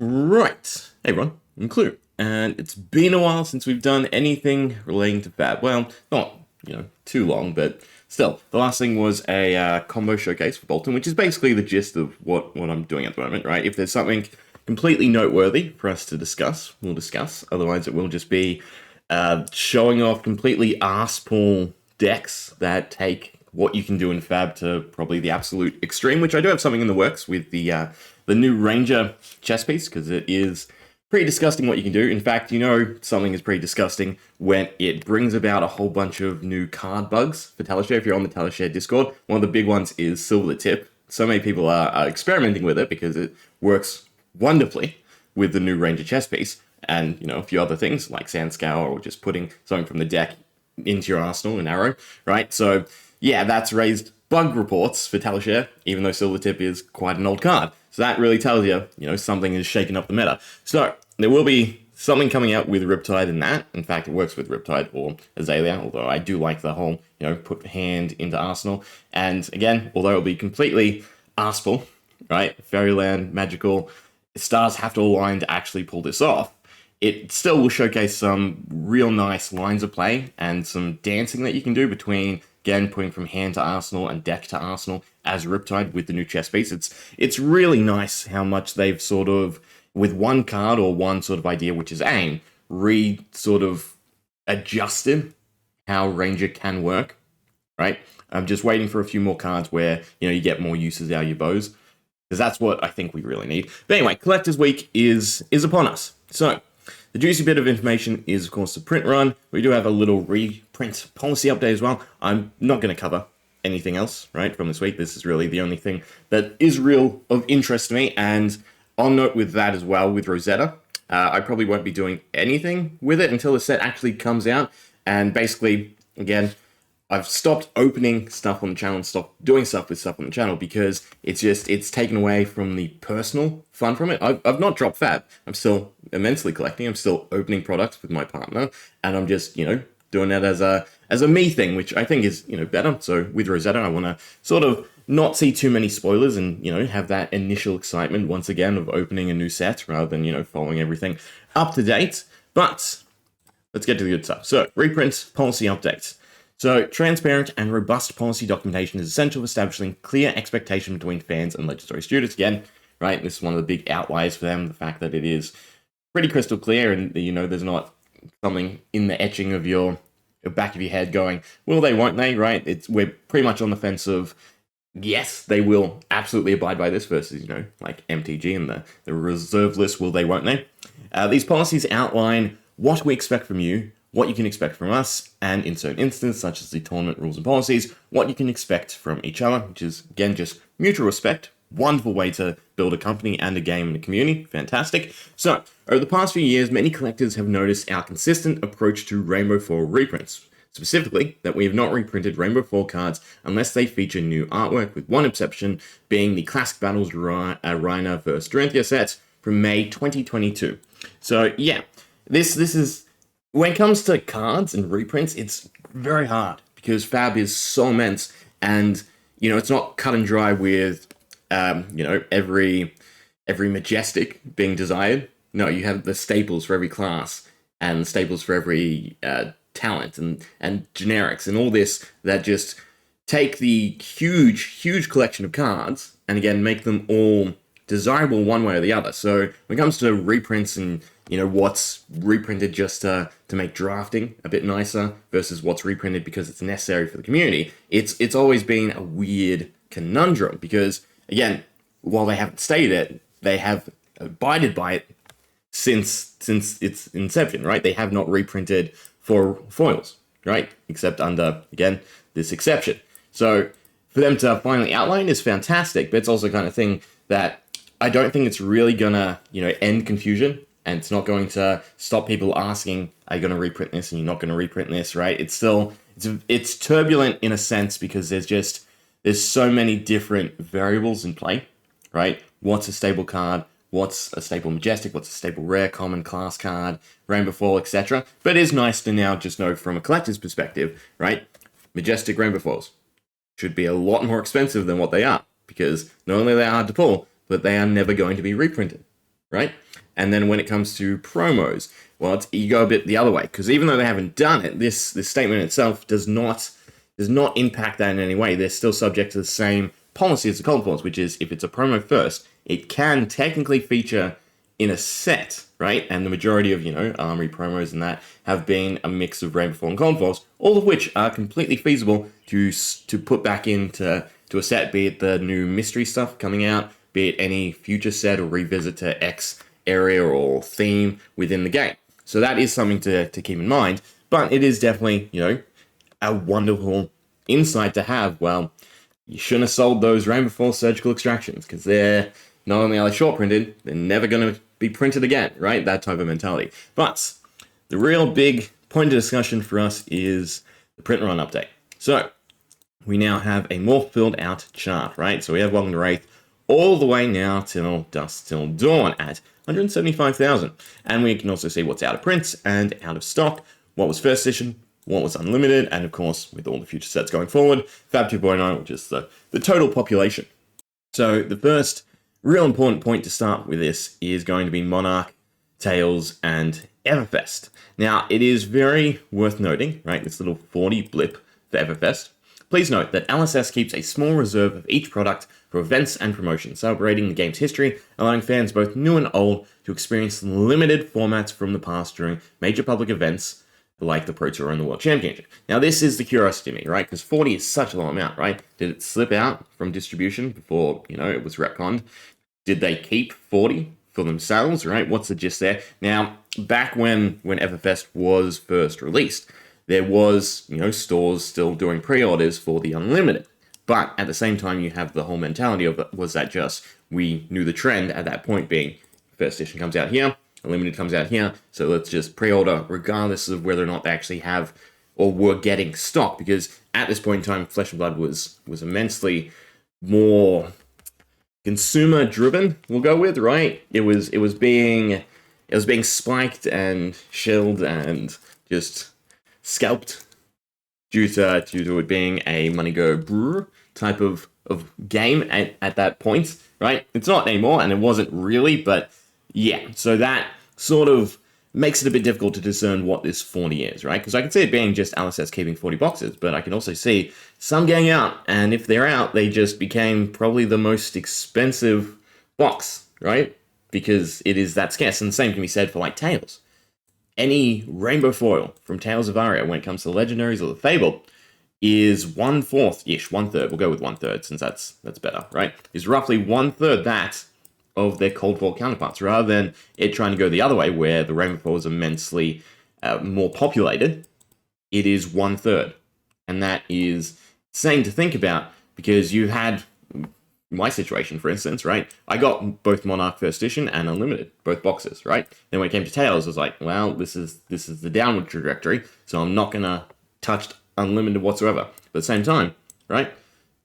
Right. Hey everyone, I'm Klloo, and it's been a while since we've done anything relating to Fab. Well, not, too long, but still. The last thing was a combo showcase for Bolton, which is basically the gist of what I'm doing at the moment, right? If there's something completely noteworthy for us to discuss, we'll discuss. Otherwise, it will just be showing off completely arsepool decks that take what you can do in Fab to probably the absolute extreme, which I do have something in the works with the new Ranger chess piece, because it is pretty disgusting what you can do. In fact, something is pretty disgusting when it brings about a whole bunch of new card bugs for Talishare. If you're on the Talishare Discord, one of the big ones is Silver the Tip. So many people are experimenting with it because it works wonderfully with the new Ranger chess piece, and a few other things like Sand Scour or just putting something from the deck into your arsenal, an arrow, right? So yeah, that's raised bug reports for Talishare, even though Silver Tip is quite an old card. So that really tells you, something is shaking up the meta. So there will be something coming out with Riptide in that. In fact, it works with Riptide or Azalea, although I do like the whole, put hand into Arsenal. And again, although it'll be completely arseful, right? Fairyland, magical, stars have to align to actually pull this off. It still will showcase some real nice lines of play and some dancing that you can do between, again, putting from hand to arsenal and deck to arsenal as Riptide with the new chess piece. It's really nice how much they've sort of, with one card or one sort of idea, which is aim, sort of adjusted how Ranger can work, right? I'm just waiting for a few more cards where, you get more uses out of your bows, because that's what I think we really need. But anyway, Collectors Week is upon us. So the juicy bit of information is, of course, the print run. We do have a little reprint policy update as well. I'm not going to cover anything else, right, from this week. This is really the only thing that is real of interest to me. And on note with that as well, with Rosetta, I probably won't be doing anything with it until the set actually comes out. And basically, again, I've stopped opening stuff on the channel and stopped doing stuff with stuff on the channel because it's taken away from the personal fun from it. I've not dropped Fab. I'm still immensely collecting. I'm still opening products with my partner, and I'm just, doing that as a me thing, which I think is, better. So with Rosetta, I want to sort of not see too many spoilers and, have that initial excitement once again of opening a new set rather than, following everything up to date. But let's get to the good stuff. So reprint policy updates. So, transparent and robust policy documentation is essential for establishing clear expectation between fans and legendary students. Again, right, this is one of the big outliers for them, the fact that it is pretty crystal clear and, there's not something in the etching of your back of your head going, will they, won't they, right? We're pretty much on the fence of, yes, they will absolutely abide by this versus, like MTG and the reserve list, will they, won't they? These policies outline what we expect from you, what you can expect from us, and in certain instances, such as the tournament rules and policies, what you can expect from each other, which is, again, just mutual respect. Wonderful way to build a company and a game and a community. Fantastic. So, over the past few years, many collectors have noticed our consistent approach to Rainbow 4 reprints. Specifically, that we have not reprinted Rainbow 4 cards unless they feature new artwork, with one exception being the Classic Battles Rhina vs. Dorinthia set from May 2022. So, yeah, this is... When it comes to cards and reprints, it's very hard because Fab is so immense and, it's not cut and dry with, every majestic being desired. No, you have the staples for every class and staples for every talent and generics and all this that just take the huge collection of cards and, again, make them all desirable one way or the other. So when it comes to reprints and what's reprinted just to make drafting a bit nicer versus what's reprinted because it's necessary for the community, it's always been a weird conundrum because, again, while they haven't stated it, they have abided by it since its inception, right? They have not reprinted for foils, right? Except under, again, this exception. So for them to finally outline is fantastic, but it's also kind of thing that I don't think it's really gonna, end confusion. And it's not going to stop people asking, are you going to reprint this and you're not going to reprint this, right? It's still, it's turbulent in a sense because there's so many different variables in play, right? What's a stable card? What's a stable majestic? What's a stable rare, common, class card, Rainbow Foil, etc. But it is nice to now just know from a collector's perspective, right? Majestic Rainbow Foils should be a lot more expensive than what they are because not only are they hard to pull, but they are never going to be reprinted, right? And then when it comes to promos, well, you go a bit the other way, because even though they haven't done it, this statement itself does not impact that in any way. They're still subject to the same policy as the Collectibles, which is if it's a promo first, it can technically feature in a set, right? And the majority of, Armory promos and that have been a mix of Rainbow and Collectibles, all of which are completely feasible to put back into a set, be it the new mystery stuff coming out, be it any future set or revisit to X area or theme within the game. So that is something to keep in mind, but it is definitely, a wonderful insight to have. Well, you shouldn't have sold those Rainbow Force surgical extractions, because they're not only are they short printed, they're never going to be printed again, right? That type of mentality. But the real big point of discussion for us is the print run update. So we now have a more filled out chart, right? So we have Welcome to Wraith all the way now till Dusk Till Dawn at 175,000. And we can also see what's out of print and out of stock, what was first edition, what was unlimited, and of course, with all the future sets going forward, Fab 2.0, which is the total population. So the first real important point to start with this is going to be Monarch, Tales, and Everfest. Now, it is very worth noting, right, this little 40 blip for Everfest. Please note that LSS keeps a small reserve of each product for events and promotions, celebrating the game's history, allowing fans both new and old to experience limited formats from the past during major public events like the Pro Tour and the World Championship. Now, this is the curiosity to me, right? Because 40 is such a low amount, right? Did it slip out from distribution before, it was retconned? Did they keep 40 for themselves, right? What's the gist there? Now, back when Everfest was first released, there was, stores still doing pre-orders for the Unlimited. But at the same time, you have the whole mentality of, was that just, we knew the trend at that point being, first edition comes out here, Unlimited comes out here, so let's just pre-order regardless of whether or not they actually have or were getting stock, because at this point in time, Flesh and Blood was immensely more consumer driven, we'll go with, right? It was being spiked and shelled and just scalped due to it being a money go brewer type of game at that point, right? It's not anymore, and it wasn't really, but yeah, so that sort of makes it a bit difficult to discern what this 40 is, right? Because I can see it being just LSS keeping 40 boxes, but I can also see some getting out, and if they're out, they just became probably the most expensive box, right? Because it is that scarce, and the same can be said for, like, Tales. Any rainbow foil from Tales of Aria, when it comes to the Legendaries or the Fable, is 1/4-ish, 1/3, we'll go with 1/3 since that's better, right? Is roughly 1/3 that of their Cold War counterparts, rather than it trying to go the other way, where the rainbow foil is immensely more populated. It is 1/3, and that is insane to think about, because you had my situation, for instance, right? I got both Monarch First Edition and Unlimited, both boxes, right? Then when it came to Tales, I was like, well, this is the downward trajectory, so I'm not gonna touch Unlimited whatsoever. But at the same time, right?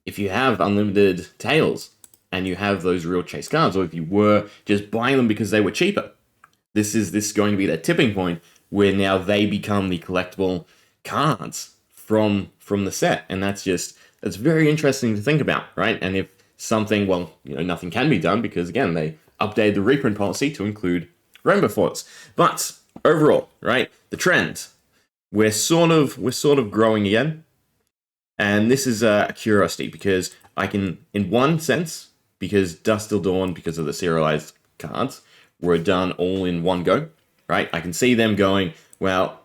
If you have Unlimited Tales and you have those real chase cards, or if you were just buying them because they were cheaper, this is going to be that tipping point where now they become the collectible cards from the set, and that's very interesting to think about, right? And if something, well, nothing can be done, because again, they updated the reprint policy to include rainbow foils. But overall, right, the trend, we're sort of growing again, and this is a curiosity, because I can, in one sense, because Dusk Till Dawn, because of the serialized cards, were done all in one go, right? I can see them going, well,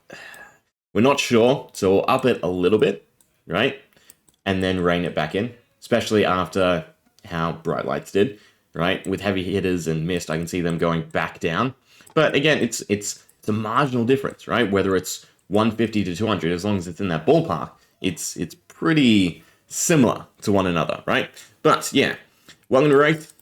we're not sure, so we'll up it a little bit, right? And then rein it back in, especially after how Bright Lights did, right? With heavy hitters and mist, I can see them going back down. But again, it's a marginal difference, right? Whether it's 150 to 200, as long as it's in that ballpark, it's pretty similar to one another, right? But yeah, Welcome to Wraith,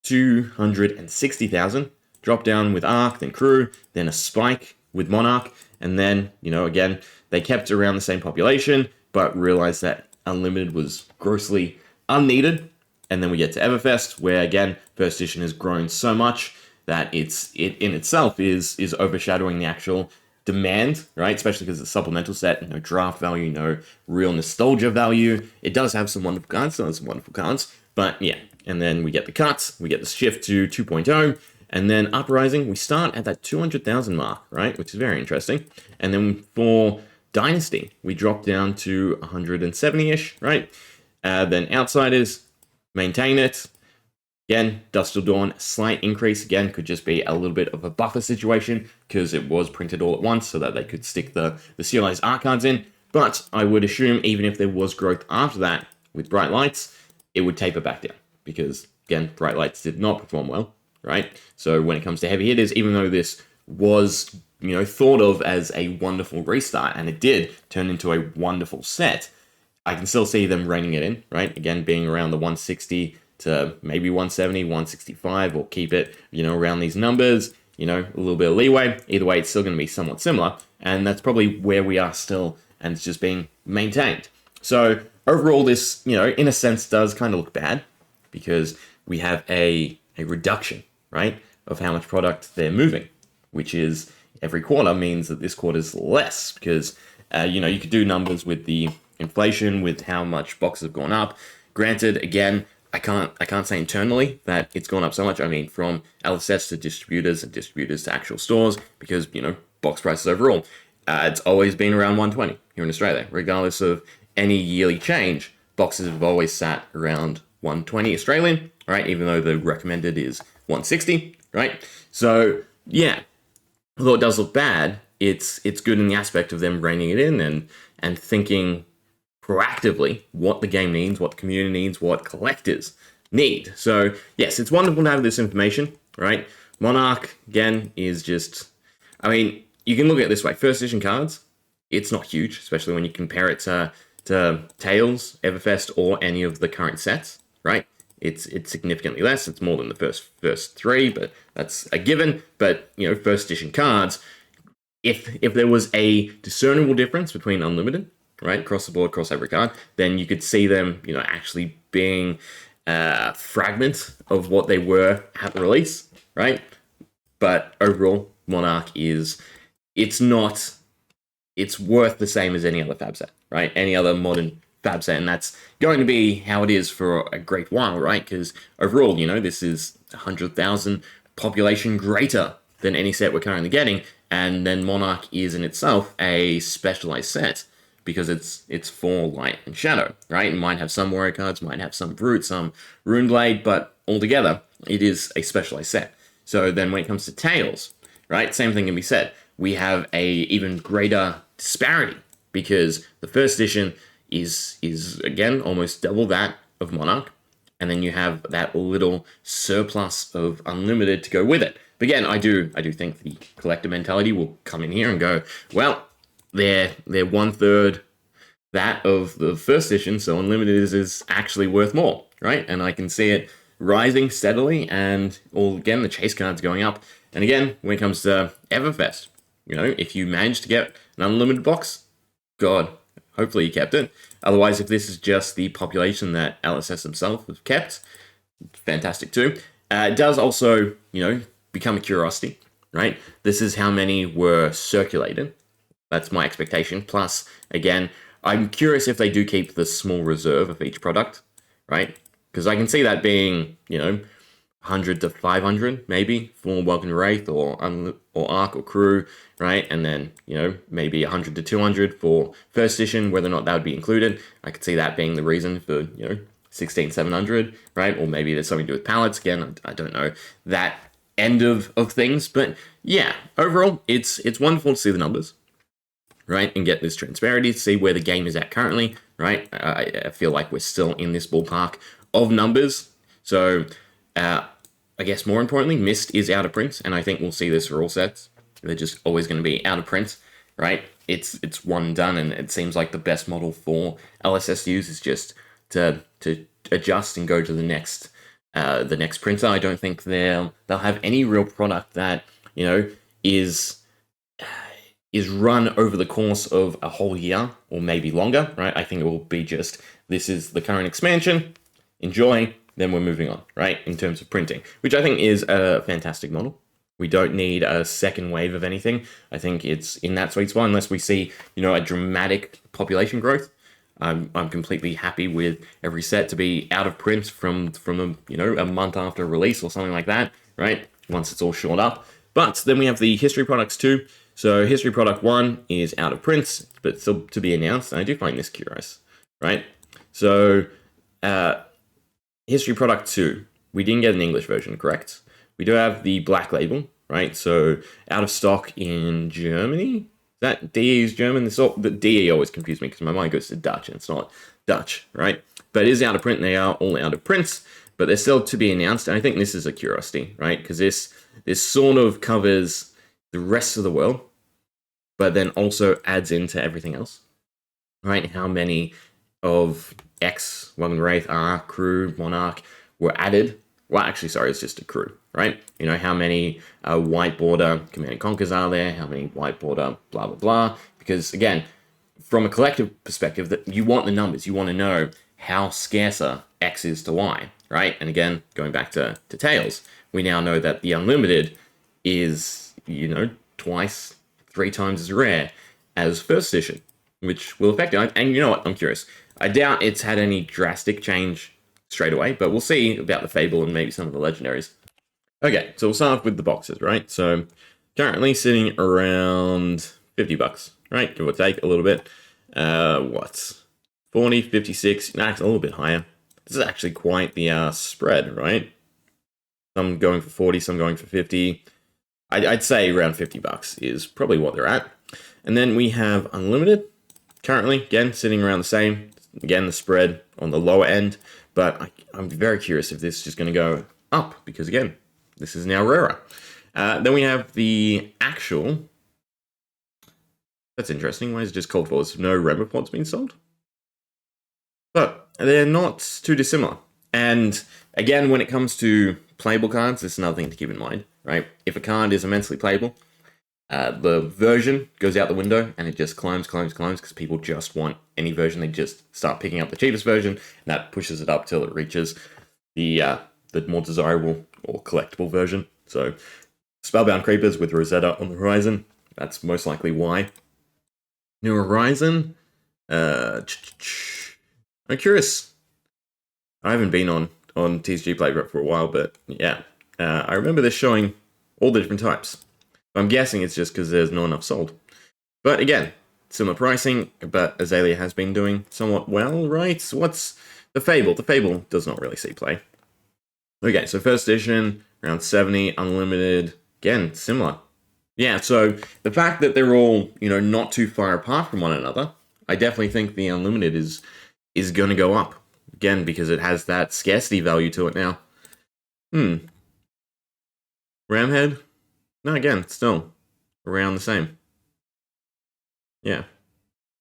260,000. Drop down with Arc, then Klloo, then a spike with Monarch, and then, again, they kept around the same population, but realized that Unlimited was grossly unneeded. And then we get to Everfest, where again, First Edition has grown so much that it in itself is overshadowing the actual demand, right? Especially because it's a supplemental set, no draft value, no real nostalgia value. It does have some wonderful cards, but yeah. And then we get the cuts, we get the shift to 2.0, And then Uprising, we start at that 200,000 mark, right? Which is very interesting. And then for Dynasty, we drop down to 170-ish, right? Then Outsiders, maintain it. Again, Dusk Till Dawn, slight increase. Again, could just be a little bit of a buffer situation because it was printed all at once so that they could stick the serialized art cards in. But I would assume even if there was growth after that with Bright Lights, it would taper back down because, again, Bright Lights did not perform well, right? So when it comes to heavy hitters, even though this was, thought of as a wonderful restart, and it did turn into a wonderful set, I can still see them reining it in, right? Again, being around the 160 to maybe 170, 165, or keep it, around these numbers, a little bit of leeway. Either way, it's still going to be somewhat similar, and that's probably where we are still, and it's just being maintained. So overall, this, in a sense, does kind of look bad because we have a reduction, right, of how much product they're moving, which is every quarter means that this quarter is less because, you could do numbers with the inflation, with how much boxes have gone up. Granted, again, I can't say internally that it's gone up so much. I mean, from LSS to distributors and distributors to actual stores, because, box prices overall, it's always been around 120 here in Australia. Regardless of any yearly change, boxes have always sat around 120 Australian, right? Even though the recommended is 160, right? So, yeah, although it does look bad, it's good in the aspect of them reining it in and thinking proactively what the game needs, what the community needs, what collectors need. So yes, it's wonderful to have this information, right? Monarch, again, is just, you can look at it this way. First edition cards, it's not huge, especially when you compare it to Tales, Everfest, or any of the current sets, right? It's significantly less. It's more than the first three, but that's a given. But, first edition cards, if there was a discernible difference between Unlimited, right, across the board, across every card, then you could see them, actually being fragments of what they were at release, right? But overall, Monarch it's worth the same as any other Fab set, right? Any other modern Fab set, and that's going to be how it is for a great while, right? Because overall, this is 100,000 population greater than any set we're currently getting, and then Monarch is in itself a specialized set, because it's for light and shadow, right? It might have some warrior cards, might have some brute, some Runeblade, but altogether, it is a specialized set. So then when it comes to Tales, right, same thing can be said. We have a even greater disparity because the first edition is again almost double that of Monarch, and then you have that little surplus of Unlimited to go with it. But again, I do think the collector mentality will come in here and go, well, they're 1/3 that of the first edition, so Unlimited is actually worth more, right? And I can see it rising steadily, and again, the chase cards going up. And again, when it comes to Everfest, if you manage to get an Unlimited box, God, hopefully you kept it. Otherwise, if this is just the population that LSS themselves have kept, fantastic too. It does also, become a curiosity, right? This is how many were circulated. That's my expectation. Plus, again, I'm curious if they do keep the small reserve of each product, right? Because I can see that being, 100 to 500 maybe for Welcome to Wraith or Arc or Klloo, right? And then, maybe 100 to 200 for first edition, whether or not that would be included. I could see that being the reason for, 16,700, right? Or maybe there's something to do with pallets. Again, I don't know that end of things. But yeah, overall, it's wonderful to see the numbers, right? And get this transparency, see where the game is at currently, right? I feel like we're still in this ballpark of numbers. So, I guess more importantly, Mist is out of print, and I think we'll see this for all sets. They're just always going to be out of print, right? It's one and done, and it seems like the best model for LSS to use is just to adjust and go to the next printer. I don't think they'll have any real product that is run over the course of a whole year or maybe longer, right? I think it will be just, this is the current expansion, enjoy, then we're moving on, right? In terms of printing, which I think is a fantastic model. We don't need a second wave of anything. I think it's in that sweet spot, unless we see, a dramatic population growth. I'm completely happy with every set to be out of print from a month after release or something like that, right? once it's all shored up. But then we have the history products too. So history product 1 is out of print, but still to be announced. And I do find this curious, right? So history product 2, we didn't get an English version, correct? We do have the black label, right? So out of stock in Germany. Is that DE is German? The DE always confused me because my mind goes to Dutch and it's not Dutch, right? But it is out of print. They are all out of print, but they're still to be announced. And I think this is a curiosity, right? Because this sort of covers the rest of the world, but then also adds into everything else, right? How many of X, Welcome to Wraith, Klloo, Monarch were added? Well, actually, sorry, it's just a Klloo, right? You know, how many white border Command and Conquers are there? How many white border blah, blah, blah? Because, again, from a collective perspective, that you want the numbers. You want to know how scarcer X is to Y, right? And again, going back to Tales, we now know that the Unlimited is, you know, twice, 3 times as rare as first edition, which will affect it. And you know what? I'm curious. I doubt it's had any drastic change straight away, but we'll see about the Fable and maybe some of the legendaries. Okay, so we'll start off with the boxes, right? So currently sitting around $50, right? Give or take a little bit. What? 40, 56, nah, it's a little bit higher. This is actually quite the spread, right? Some going for 40, some going for 50. I'd say around $50 is probably what they're at. And then we have Unlimited, currently, again, sitting around the same. Again, the spread on the lower end. But I'm very curious if this is just going to go up, because again, this is now rarer. Then we have the actual. That's interesting. Why is it just called for? There's no Rainbow Pods being sold? But they're not too dissimilar. And again, when it comes to playable cards, this is another thing to keep in mind, right? If a card is immensely playable, the version goes out the window and it just climbs because people just want any version. They just start picking up the cheapest version, and that pushes it up till it reaches the more desirable or collectible version. So Spellbound Creepers with Rosetta on the horizon. That's most likely why. New Horizon. I'm curious. I haven't been on TCG Playground for a while, but yeah. I remember this showing all the different types. I'm guessing it's just because there's not enough sold. But again, similar pricing, but Azalea has been doing somewhat well, right? So what's the Fable? The Fable does not really see play. Okay, so first edition, around 70, Unlimited, again, similar. Yeah, so the fact that they're all, you know, not too far apart from one another, I definitely think the Unlimited is going to go up. Again, because it has that scarcity value to it now. Ramhead? No, again, still around the same. Yeah.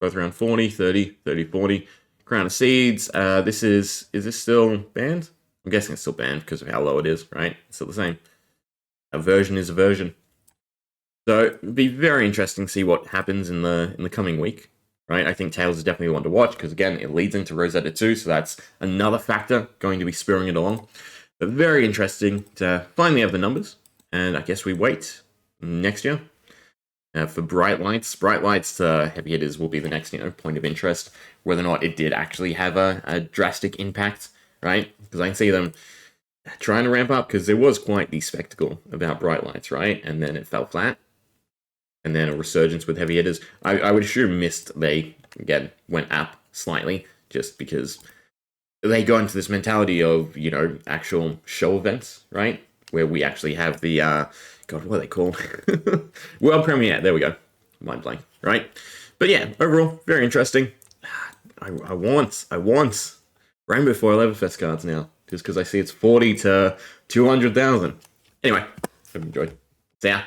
Both around 40, 30, 30, 40. Crown of Seeds. Is this still banned? I'm guessing it's still banned because of how low it is, right? It's still the same. A version is a version. So it'd be very interesting to see what happens in the coming week, right? I think Tales is definitely one to watch because, again, it leads into Rosetta 2, so that's another factor going to be spurring it along. But very interesting to finally have the numbers. And I guess we wait next year for Bright Lights. Bright Lights Heavy Hitters will be the next, point of interest. Whether or not it did actually have a drastic impact, right? Because I can see them trying to ramp up because there was quite the spectacle about Bright Lights, right? And then it fell flat. And then a resurgence with Heavy Hitters. I would assume Mist, they, again, went up slightly just because they go into this mentality of, actual show events, right? Where we actually have the, God, what are they called? World premiere, there we go. Mind blank, right? But yeah, overall, very interesting. I want Rainbow Foil Everfest cards now, just because I see it's 40 to 200,000. Anyway, hope you enjoyed. See ya.